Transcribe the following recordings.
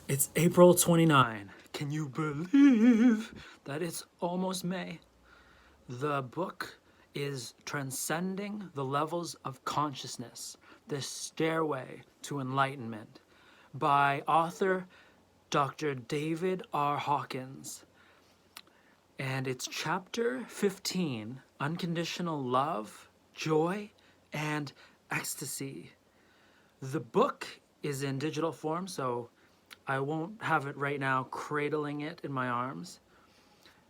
It's April 29. Can you believe that it's almost May? The book is Transcending the Levels of Consciousness, The Stairway to Enlightenment by author Dr. David R. Hawkins. And it's chapter 15, Unconditional Love, Joy, and Ecstasy. The book is in digital form, so I won't have it right now cradling it in my arms.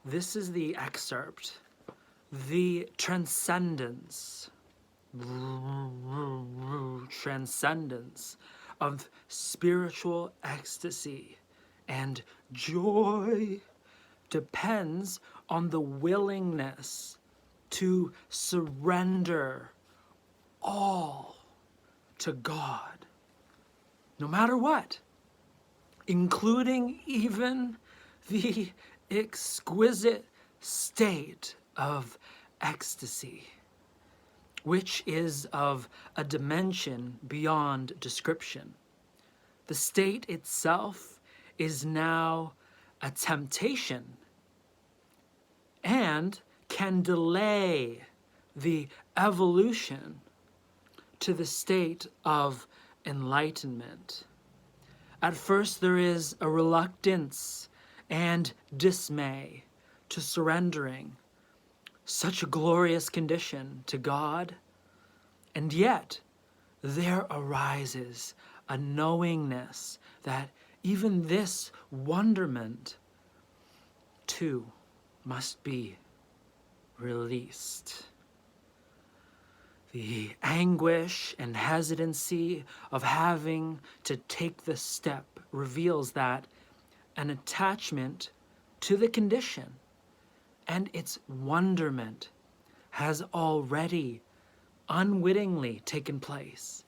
This is the excerpt. The transcendence of spiritual ecstasy and joy depends on the willingness to surrender all to God, no matter what, including even the exquisite state of ecstasy, which is of a dimension beyond description. The state itself is now a temptation and can delay the evolution to the state of enlightenment. At first, there is a reluctance and dismay to surrendering such a glorious condition to God, and yet there arises a knowingness that even this wonderment too must be released. The anguish and hesitancy of having to take the step reveals that an attachment to the condition and its wonderment has already unwittingly taken place.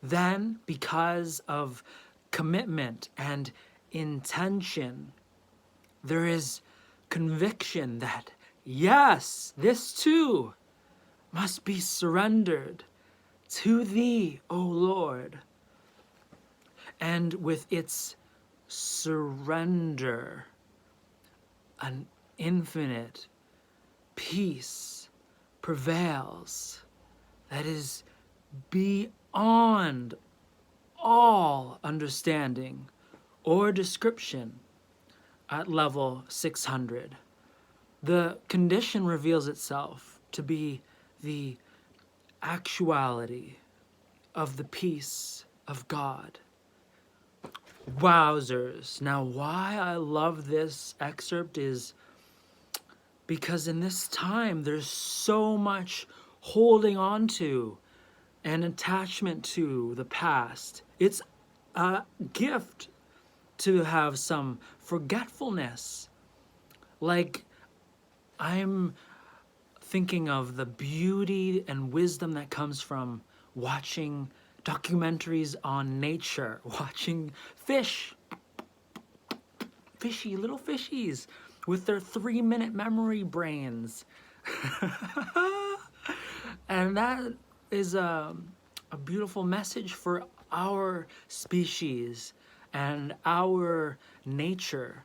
Then, because of commitment and intention, there is conviction that, yes, this too must be surrendered to Thee, O Lord. And with its surrender, an infinite peace prevails that is beyond all understanding or description at level 600. The condition reveals itself to be the actuality of the peace of God. Wowzers. Now, why I love this excerpt is because in this time there's so much holding on to and attachment to the past. It's a gift to have some forgetfulness. Like, I'm thinking of the beauty and wisdom that comes from watching documentaries on nature, watching fish, little fishies with their 3-minute memory brains. And that is a beautiful message for our species and our nature,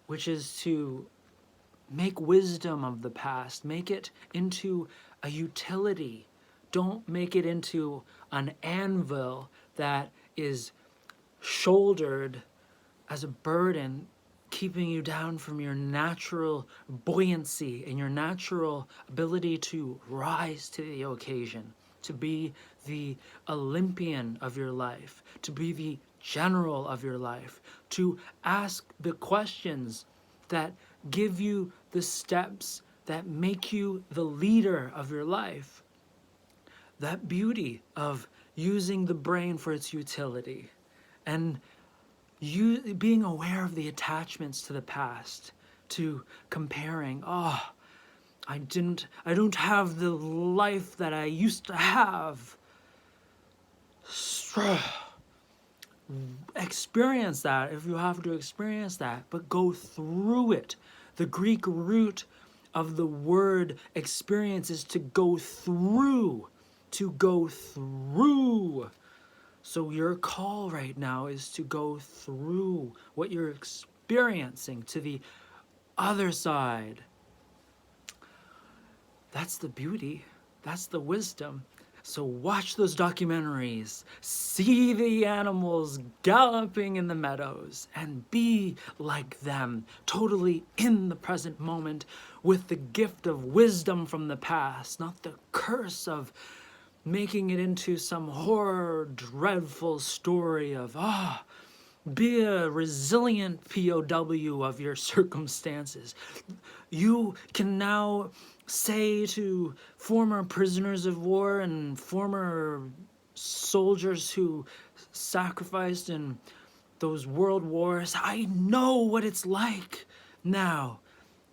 which is to make wisdom of the past, make it into a utility. Don't make it into an anvil that is shouldered as a burden, keeping you down from your natural buoyancy and your natural ability to rise to the occasion, to be the Olympian of your life, to be the general of your life, to ask the questions that give you the steps that make you the leader of your life. That beauty of using the brain for its utility and you being aware of the attachments to the past, to comparing, I don't have the life that I used to have. Experience that if you have to experience that, but go through it. The Greek root of the word experience is to go through, So your call right now is to go through what you're experiencing to the other side. That's the beauty. That's the wisdom. So watch those documentaries, see the animals galloping in the meadows, and be like them, totally in the present moment, with the gift of wisdom from the past, not the curse of making it into some horror, dreadful story of, be a resilient POW of your circumstances. You can now say to former prisoners of war and former soldiers who sacrificed in those world wars, I know what it's like now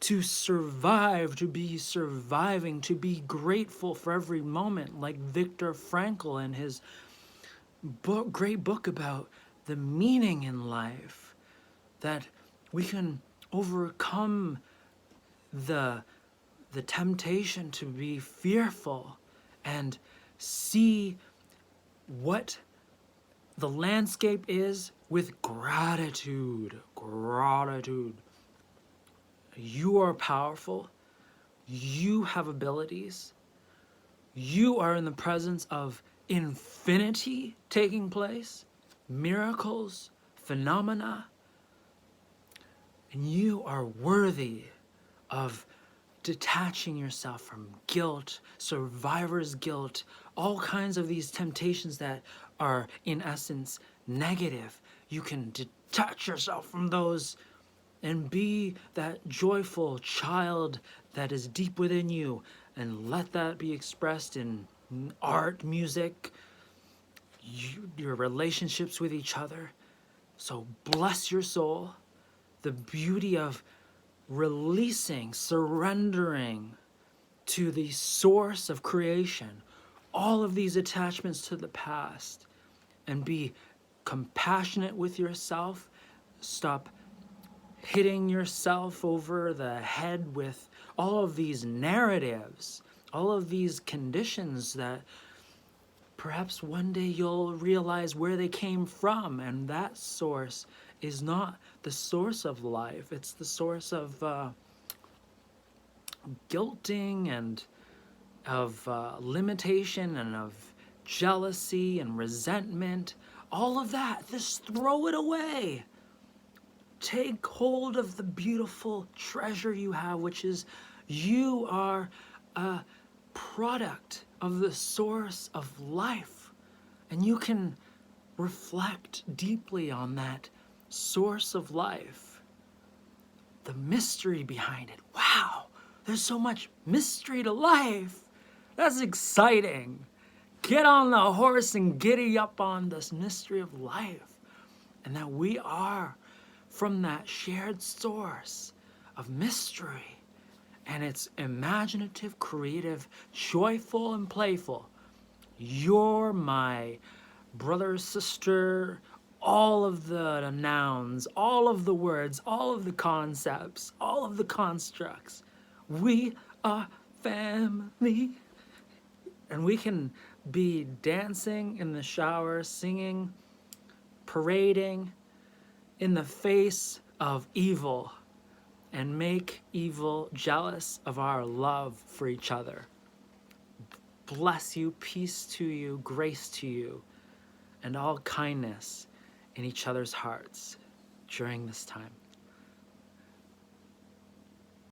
to survive, to be surviving, to be grateful for every moment, like Viktor Frankl and his great book about the meaning in life, that we can overcome the temptation to be fearful and see what the landscape is with gratitude. Gratitude. You are powerful. You have abilities. You are in the presence of infinity taking place, miracles, phenomena, and you are worthy of detaching yourself from guilt, survivor's guilt, all kinds of these temptations that are in essence negative. You can detach yourself from those and be that joyful child that is deep within you, and let that be expressed in art, music, your relationships with each other. So bless your soul, the beauty of releasing, surrendering to the source of creation, all of these attachments to the past, and be compassionate with yourself. Stop hitting yourself over the head with all of these narratives, all of these conditions that perhaps one day you'll realize where they came from, and that source is not the source of life. It's the source of guilting and of limitation and of jealousy and resentment. All of that, just throw it away. Take hold of the beautiful treasure you have, which is you are a product of the source of life. And you can reflect deeply on that source of life, the mystery behind it. Wow, there's so much mystery to life. That's exciting. Get on the horse and giddy up on this mystery of life, and that we are from that shared source of mystery, and it's imaginative, creative, joyful, and playful. You're my brother, sister, all of the nouns, all of the words, all of the concepts, all of the constructs. We are family. And we can be dancing in the shower, singing, parading in the face of evil, and make evil jealous of our love for each other. Bless you, peace to you, grace to you, and all kindness in each other's hearts during this time.